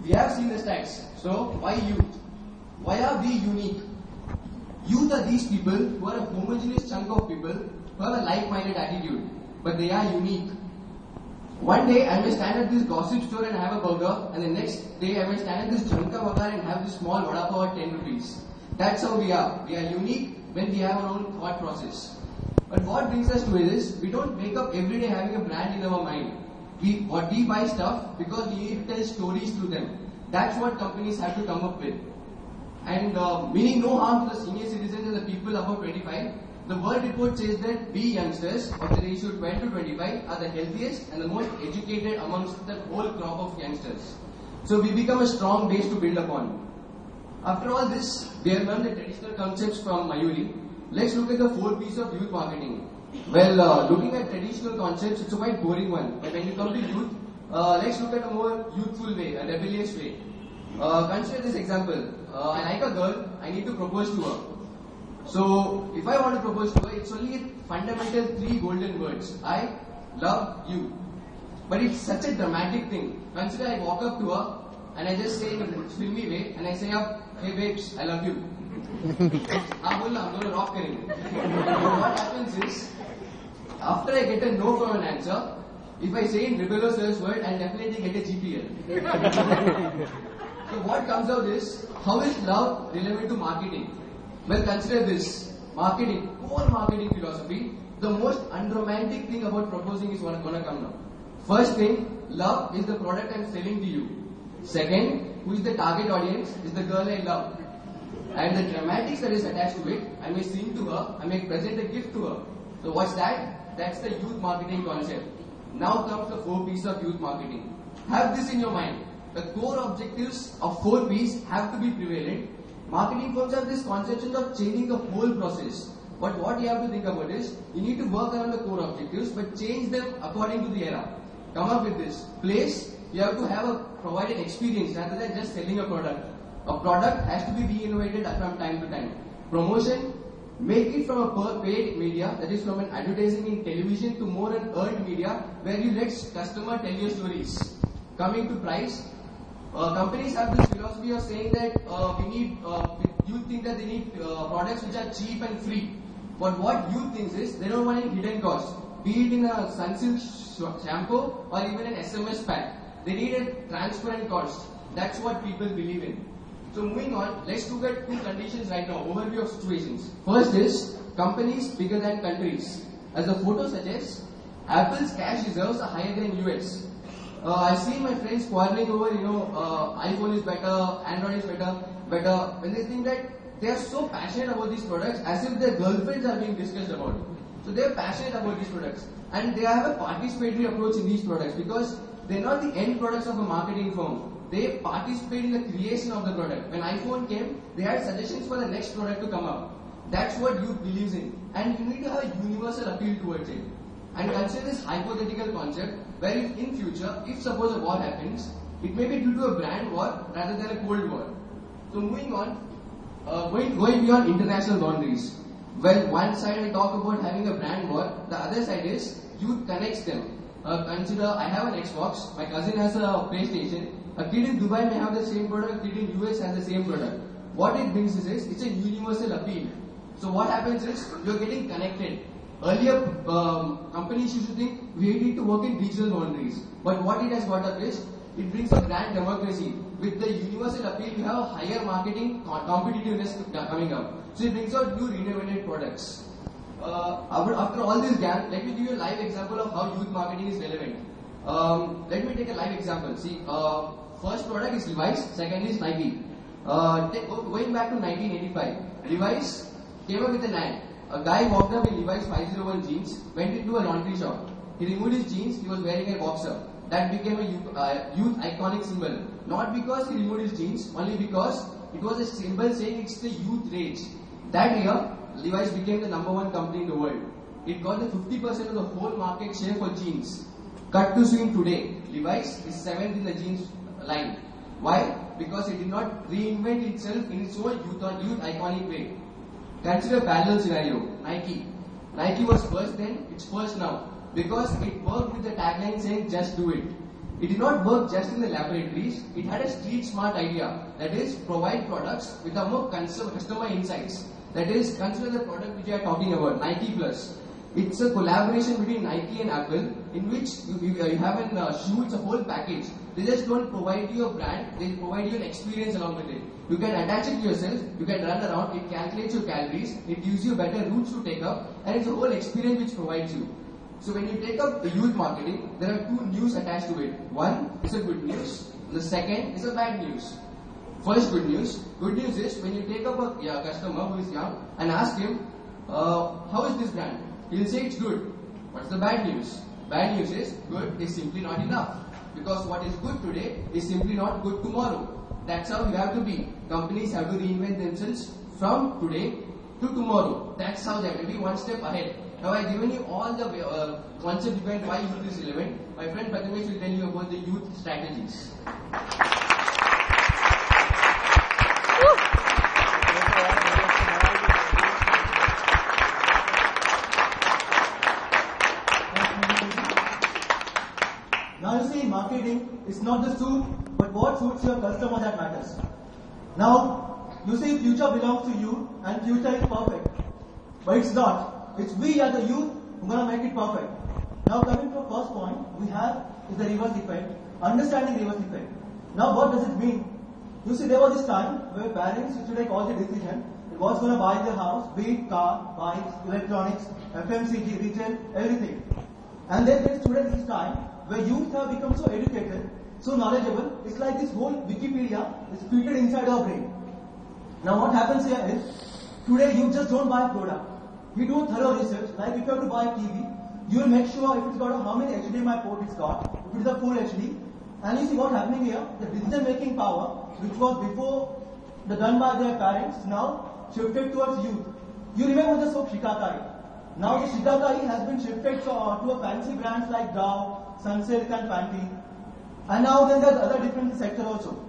We have seen the stats. So, why youth? Why are we unique? Youth are these people who are a homogeneous chunk of people who have a like-minded attitude, but they are unique. One day I may stand at this gossip store and have a burger, and the next day I may stand at this Janka Bagar and have this small vada pav at 10 rupees. That's how we are. We are unique when we have our own thought process. But what brings us to it is, we don't wake up every day having a brand in our mind. We buy stuff because we need to tell stories through them. That's what companies have to come up with. And meaning no harm to the senior citizens and the people above 25, the World Report says that we youngsters of the ratio 12 to 25 are the healthiest and the most educated amongst the whole crop of youngsters. So we become a strong base to build upon. After all this, we have learned the traditional concepts from Mayuri. Let's look at the 4 P's of youth marketing. Well, looking at traditional concepts, it's a quite boring one. But when you come to youth, let's look at a more youthful way, a rebellious way. Consider this example. I like a girl, I need to propose to her. So, if I want to propose to her, it's only fundamental 3 golden words. I love you. But it's such a dramatic thing. Consider I walk up to her and I just say in a filmy way and I say, hey babes, I love you. I'm going to rock it. What happens is, after I get a no from an answer, if I say in rebellious word, I'll definitely get a GPL. So what comes out is, how is love relevant to marketing? Well, consider this. Marketing, core marketing philosophy, the most unromantic thing about proposing is what's going to come now. First thing, love is the product I'm selling to you. Second, who is the target audience? Is the girl I love. And the dramatics that is attached to it, I may sing to her, I may present a gift to her. So what's that? That's the youth marketing concept. Now comes the 4 P's of youth marketing. Have this in your mind. The core objectives of 4 P's have to be prevalent. Marketing firms have this conception of changing the whole process. But what you have to think about is, you need to work around the core objectives, but change them according to the era. Come up with this. Place, you have to provide an experience rather than just selling a product. A product has to be re-innovated from time to time. Promotion, make it from a paid media, that is from an advertising in television to more an earned media where you let customer tell your stories. Coming to price, companies have this philosophy of saying that youth think that they need products which are cheap and free. But what youth thinks is, they don't want any hidden cost. Be it in a Sunsilk shampoo or even an SMS pack. They need a transparent cost. That's what people believe in. So moving on, let's look at 2 conditions right now, overview of situations. First is, companies bigger than countries. As the photo suggests, Apple's cash reserves are higher than US. I've seen my friends quarreling over, iPhone is better, Android is better. When they think that they are so passionate about these products as if their girlfriends are being discussed about it. So they are passionate about these products. And they have a participatory approach in these products because they're not the end products of a marketing firm. They participate in the creation of the product. When iPhone came, they had suggestions for the next product to come up. That's what youth believes in. And you need to have a universal appeal towards it. And consider this hypothetical concept where in future, if suppose a war happens, it may be due to a brand war rather than a cold war. So moving on, going beyond international boundaries. Well, one side I talk about having a brand war, the other side is youth connects them. Consider I have an Xbox, my cousin has a PlayStation, a kid in Dubai may have the same product, a kid in US has the same product. What it brings is it's a universal appeal. So what happens is you're getting connected. Earlier, companies used to think we need to work in regional boundaries. But what it has got up is, it brings a brand democracy. With the universal appeal, you have a higher marketing competitiveness coming up. So it brings out new renovated products. After all this gap, let me give you a live example of how youth marketing is relevant. Let me take a live example. See, first product is Levi's, second is Nike. Going back to 1985, Levi's came up with an ad. A guy walked up in Levi's 501 jeans, went into a laundry shop. He removed his jeans, he was wearing a boxer. That became a youth iconic symbol. Not because he removed his jeans, only because it was a symbol saying it's the youth rage. That year, Levi's became the #1 company in the world. It got the 50% of the whole market share for jeans. Cut to swing today, Levi's is 7th in the jeans line. Why? Because it did not reinvent itself in its own youth iconic way. Consider parallel scenario, Nike. Nike was first then, it's first now. Because it worked with the tagline saying just do it. It did not work just in the laboratories. It had a street smart idea, that is, provide products with a more customer insights. That is, consider the product which you are talking about, Nike Plus. It's a collaboration between Nike and Apple, in which you have a shoe, it's a whole package. They just don't provide you a brand, they provide you an experience along with it. You can attach it to yourself, you can run around, it calculates your calories, it gives you better routes to take up, and it's a whole experience which provides you. So when you take up the youth marketing, there are two news attached to it. One is a good news, the second is a bad news. First good news is when you take up a customer who is young and ask him, how is this brand? He'll say it's good. What's the bad news? Bad news is good is simply not enough. Because what is good today is simply not good tomorrow. That's how you have to be. Companies have to reinvent themselves from today to tomorrow. That's how they have to be one step ahead. Now I've given you all the concepts behind why youth is relevant. My friend Prathamesh will tell you about the youth strategies. Now you see, marketing is not the suit, but what suits your customer that matters. Now, you see, future belongs to you and future is perfect. But it's not. It's we as the youth who are going to make it perfect. Now coming to the first point, we have is the reverse effect, understanding reverse effect. Now what does it mean? You see, there was this time where parents used to take all the decision, what's going to buy their house, be it car, bikes, electronics, FMCG, retail, everything. And then there's students this time where youth have become so educated, so knowledgeable, it's like this whole Wikipedia is fitted inside our brain. Now what happens here is, today you just don't buy a product. You do thorough research, like if you have to buy a TV, you will make sure if it's got how many HDMI port it's got, if it's a full HD, and you see what's happening here, the decision making power, which was before done by their parents, now shifted towards youth. You remember the soap Shikakai. Now the Shikakai has been shifted to a fancy brands like Dow, Sunsilk and Pantene. And now then there's other different sector also.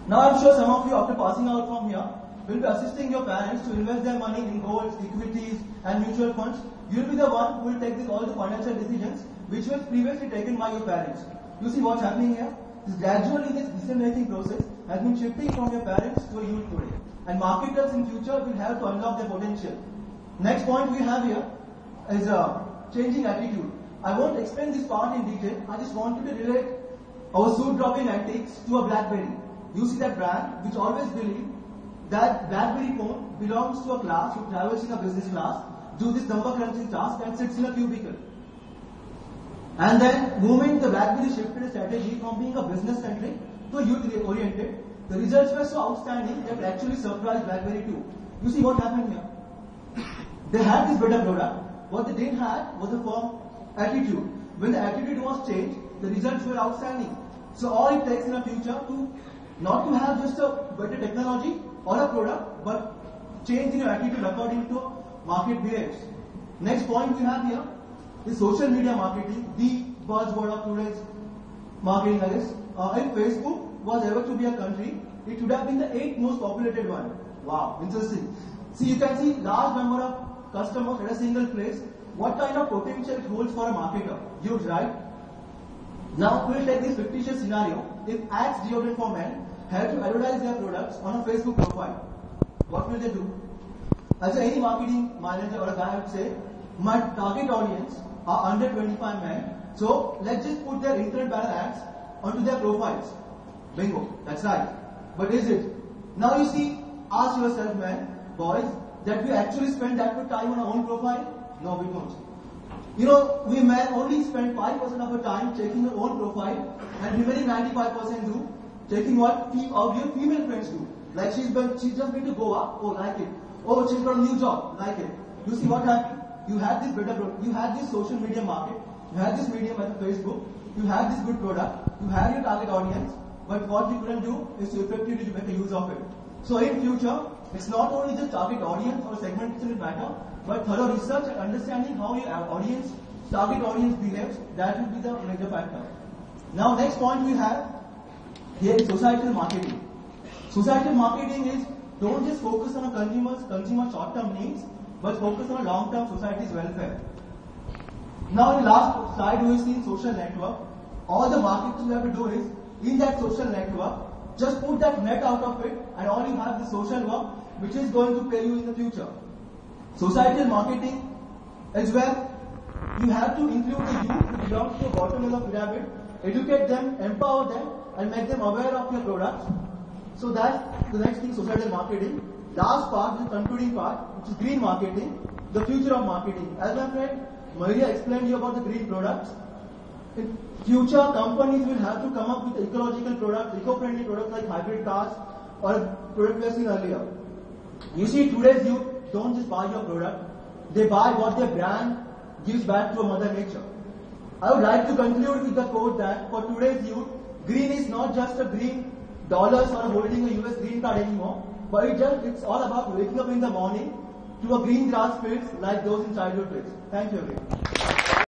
Now I'm sure some of you after passing out from here will be assisting your parents to invest their money in gold, equities and mutual funds. You'll be the one who will take all the financial decisions which were previously taken by your parents. You see what's happening here? Gradually this decision-making process has been shifting from your parents to a youth today. And marketers in future will have to unlock their potential. Next point we have here is changing attitude. I won't explain this part in detail. I just wanted to relate our suit-dropping antiques to a BlackBerry. You see that brand which always believed that BlackBerry phone belongs to a class who travels in a business class, do this number crunching task and sits in a cubicle. And then, moving the BlackBerry shifted a strategy from being a business centric to a youth oriented, the results were so outstanding that actually surprised BlackBerry too. You see what happened here? They had this better product. What they didn't have was a firm attitude. When the attitude was changed, the results were outstanding. So all it takes in the future to not to have just a better technology or a product, but change in your attitude according to market behaves. Next point we have here is social media marketing, the buzzword of today's marketing, I guess. If Facebook was ever to be a country, it would have been the 8th most populated one. Wow, interesting. See, you can see large number of customers at a single place. What kind of potential it holds for a marketer? Huge, right? Now, we'll take this fictitious scenario. If Axe deodorant for men had to advertise their products on a Facebook profile, what will they do? As any marketing manager or a guy would say, my target audience are under 25 men, so let's just put their internet banner ads onto their profiles. Bingo, that's right. But is it? Now you see, ask yourself, men, boys, that we actually spend that much time on our own profile? No, we don't. You know, we men only spend 5% of our time checking our own profile, and remaining 95% do checking what our female friends do. Like she's just been to Goa, oh like it. Oh, she's got a new job, like it. You see what happened? You had this you had this social media market, you had this medium like Facebook, you had this good product, you had your target audience, but what you couldn't do is to effectively make a use of it. So in future, it's not only just target audience or segmentation will matter, but thorough research and understanding how your target audience behaves, that will be the major factor. Now next point we have here is societal marketing. Societal marketing is don't just focus on a consumer short-term needs, but focus on a long-term society's welfare. Now in the last slide we have seen social network. All the marketing you have to do is, in that social network, just put that net out of it, and all you have is social work, which is going to pay you in the future. Societal marketing is where you have to include the youth who belong to the bottom of the pyramid, educate them, empower them, and make them aware of your products. So that's the next thing, societal marketing. Last part, the concluding part, which is green marketing, the future of marketing. As my friend Maria explained you about the green products, in future companies will have to come up with ecological products, eco-friendly products like hybrid cars or a product we have seen earlier. You see, today's youth don't just buy your product, they buy what their brand gives back to Mother Nature. I would like to conclude with the quote that for today's youth, green is not just a green dollars or holding a US green card anymore, but it's all about waking up in the morning to a green grass fields like those in childhood days. Thank you again.